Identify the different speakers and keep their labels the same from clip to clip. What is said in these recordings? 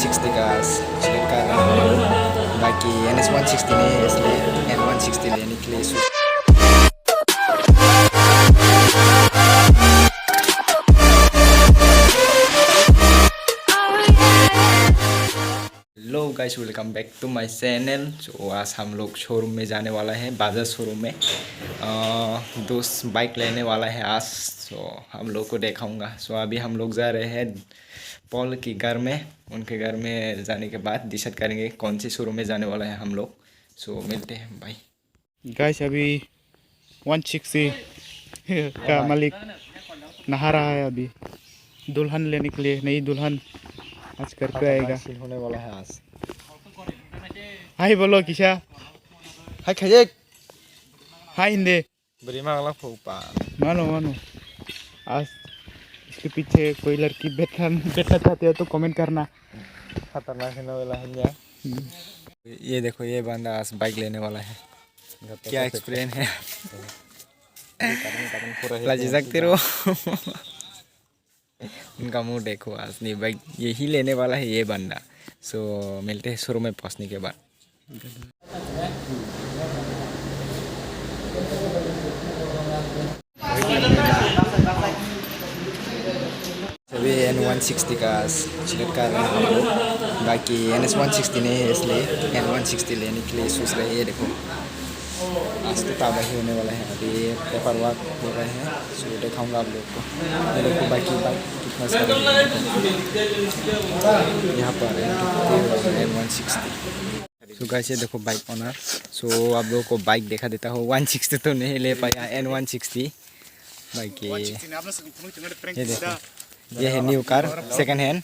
Speaker 1: 160 का सिलेक्ट कर रहा हूँ। बाकी NS 160 नहीं है इसलिए N 160 लेने के लिए hello guys, welcome back to my channel. तो आज हम लोग शोरूम में जाने वाला है, बाजार शोरूम में दोस्त बाइक लेने वाला है आज। सो हम लोग को दिखाऊंगा। सो अभी हम लोग जा रहे हैं पॉल के घर में। उनके घर में जाने के बाद डिसाइड करेंगे कौन सी शोरूम में जाने वाला है हम लोग। सो मिलते हैं भाई।
Speaker 2: गाइस अभी 160 का मालिक नहा रहा है। अभी दुल्हन लेने के लिए, नई दुल्हन आज करके आएगा।
Speaker 1: होने वाला है आज।
Speaker 2: हाय बोलो किशा।
Speaker 1: हाय खजेक।
Speaker 2: हाय हिंदे।
Speaker 1: बड़ी मांगला फोपा।
Speaker 2: मानो मानो। आज इसके पीछे कोई लड़की बैठना चाहते हो तो कमेंट करना।
Speaker 1: खतरनाक होने वाला है। ये देखो, ये बंदा आज बाइक लेने वाला है। क्या एक्सपीरियंस है लज सकते रहो। उनका मुंह देखो, आज नहीं बाइक यही लेने वाला है ये बंदा। सो मिलते हैं शोरूम में पहुंचने के बाद। अभी N 160 का सिलेक्ट कर रहे हैं हम लोग। बाकी NS 160 नहीं है इसलिए N 160 लेने के लिए सोच रहे हैं। ये देखो, आज तो तबाही होने वाला है। अभी पेपर वर्क हो रहे हैं। सो दिखाऊंगा आप लोग को। ये देखो बाइक कितना सारे यहाँ पर है N 160। सो गाइस ये देखो बाइक ओनर। सो आप लोगों को बाइक दिखा देता हूँ। 160 तो नहीं ले पाया, N 160। बाइक ये देखो, ये है न्यू कार, सेकंड हैंड।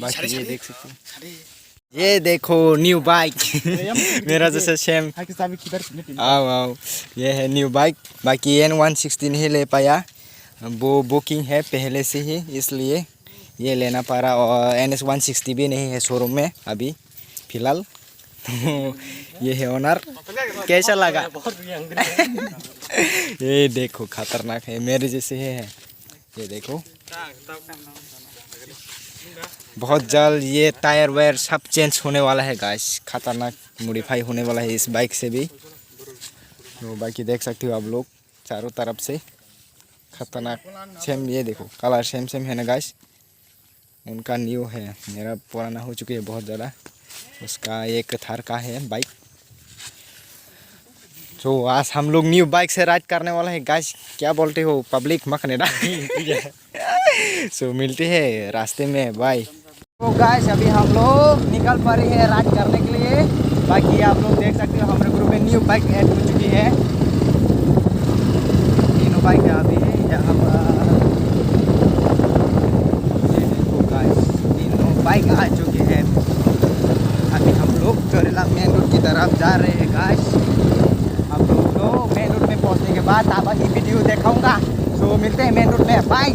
Speaker 1: बाकी ये देख सकते हैं, ये देखो न्यू बाइक। मेरा जैसा सेम। आओ आओ, ये है न्यू बाइक। बाकी N 160 नहीं ले पाया, वो बुकिंग है पहले से ही, इसलिए ये लेना पा रहा। और NS 160 भी नहीं है शोरूम में अभी फिलहाल। तो ये है ओनर। कैसा लगा? ये देखो खतरनाक है, मेरे जैसे है। ये देखो बहुत जल्द ये टायर वायर सब चेंज होने वाला है गाइस। खतरनाक मॉडिफाई होने वाला है इस बाइक से भी। तो बाकी देख सकते हो आप लोग चारों तरफ से खतरनाक सेम। ये देखो कलर सेम है ना गाइस। उनका न्यू है, मेरा पुराना हो चुकी है बहुत ज़्यादा। उसका एक थार का है बाइक। तो आज हम लोग न्यू बाइक से राइड करने वाला है गाइस। क्या बोलते हो पब्लिक मखनेडा। सो मिलते हैं रास्ते में, बाय। तो गाइस अभी हम लोग निकल पा रहे हैं राइड करने के लिए। बाकी आप लोग देख सकते हो हमारे ग्रुप में न्यू बाइक ऐड हो चुकी है। तीनों बाइक अभी यहाँ पर देखो गाइस, तीनों बाइक आ चुकी है। अभी हम लोग चोरेला मेन रोड की तरफ जा रहे हैं गाइस। आप लोग को मेन रोड में पहुंचने के बाद आप ही वीडियो दिखाऊंगा। सो मिलते हैं मेन रोड में, बाय।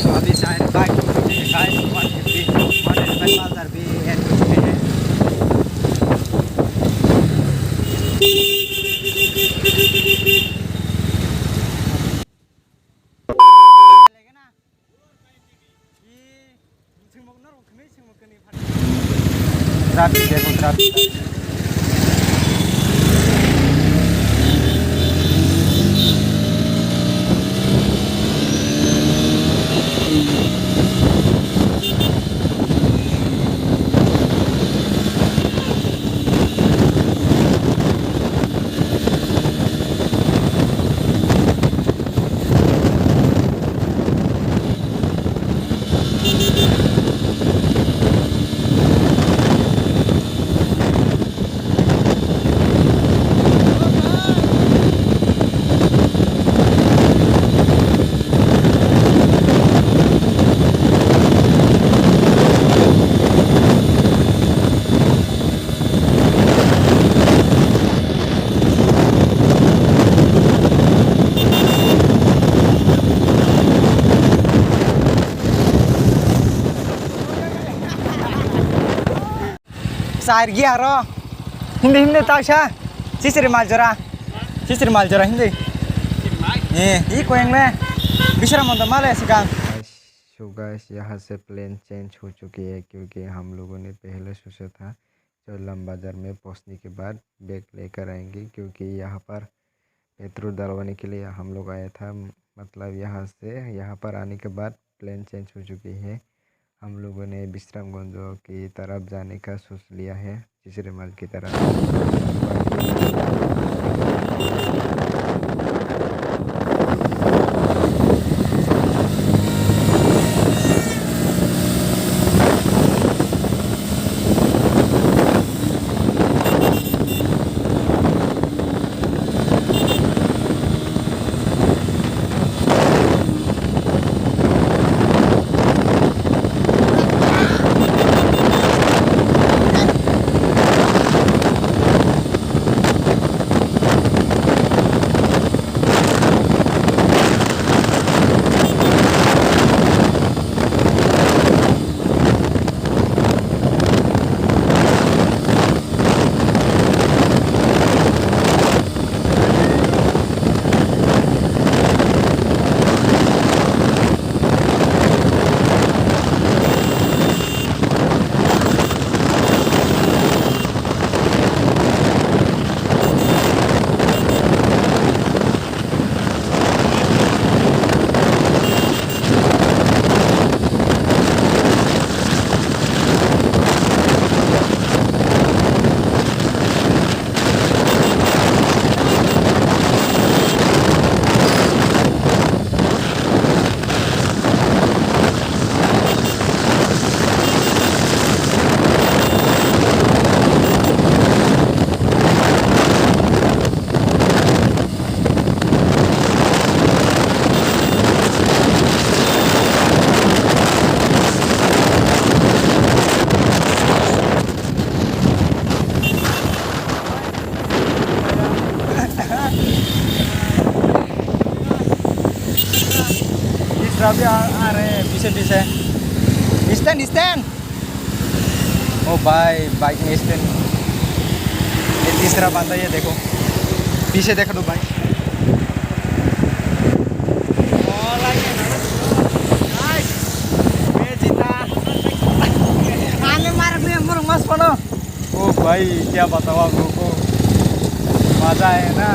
Speaker 1: तो अभी शायद बाइक हो चुकी है गाइस। 150 भी ऐड हो चुके हैं। ट्रैफिक देखो, traffic. Sair giaro. Hindi tahu siya. Sisir maljora. Sisir maljora hindi. Iko yang le. Bisa ramon tamale sekarang. So guys यहाँ से प्लेन चेंज हो चुकी है क्योंकि हम लोगों ने पहले सोचा था चौलम बाज़ार में पहुँचने के बाद बैग लेकर आएंगे क्योंकि यहाँ पर पेट्रोल डलवाने के लिए हम लोग आया था। मतलब यहाँ से यहाँ पर आने के बाद प्लेन चेंज हो चुकी है। हम लोगों ने विश्रामगंज की तरफ जाने का सोच लिया है, तीसरे माल की तरफ। अभी आ रहे हैं पीछे पीछे। Stand stand. ओ भाई बाइक में स्टैंड। ये तीसरा बांधा है, देखो पीछे देखो तो भाई। ओ भाई क्या बताओ आप लोगों को, मजा है ना।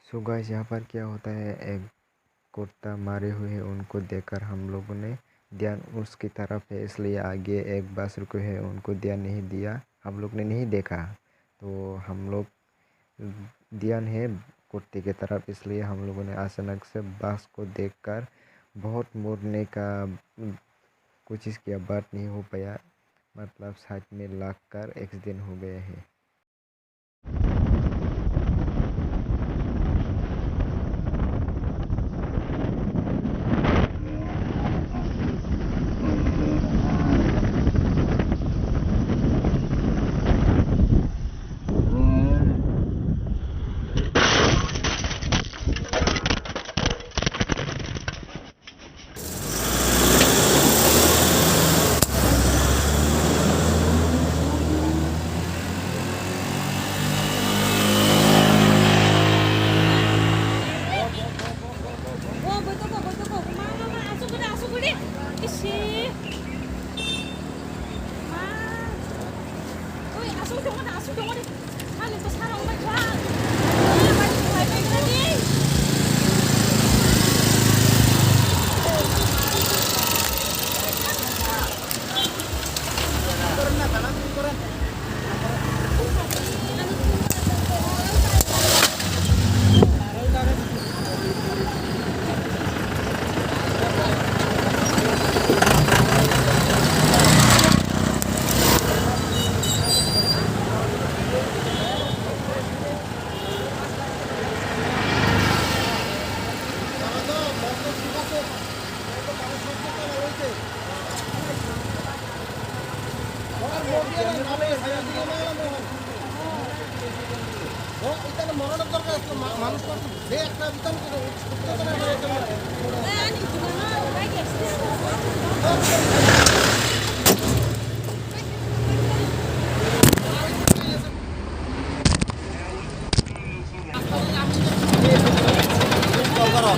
Speaker 1: सो गाइस यहाँ पर क्या होता है, एक कुर्ता मारे हुए उनको देखकर हम लोगों ने ध्यान उसकी तरफ है, इसलिए आगे एक बस रुके है उनको ध्यान नहीं दिया, हम लोग ने नहीं देखा। तो हम लोग ध्यान है कुर्ते की तरफ, इसलिए हम लोगों ने अचानक से बस को देखकर बहुत मुड़ने का कोशिश किया, बट नहीं हो पाया। मतलब साइड में लग कर एक्सीडेंट हो गए हैं।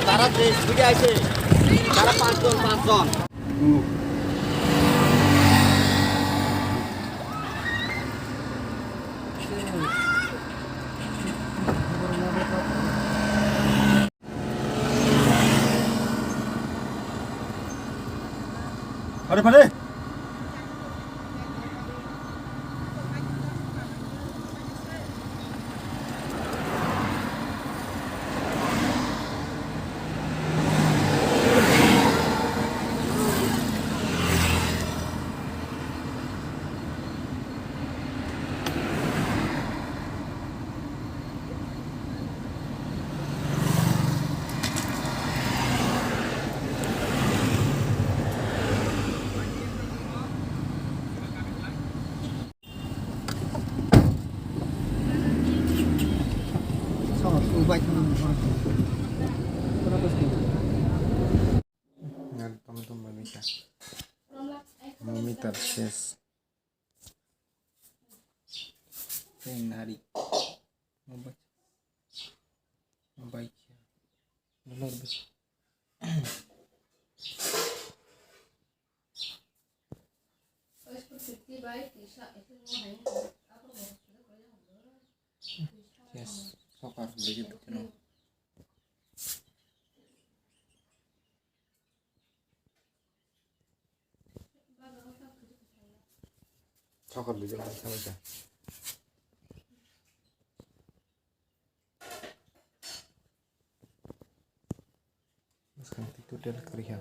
Speaker 3: তারা যে স্পিডে আছে তারা পাঁচজন
Speaker 4: Pare pare.
Speaker 1: একদম তো মমিতার শেষ নারী বাইক সকাল লেগে কেন সকাল লেগে সমস্যা Sekarang itu dia kerja.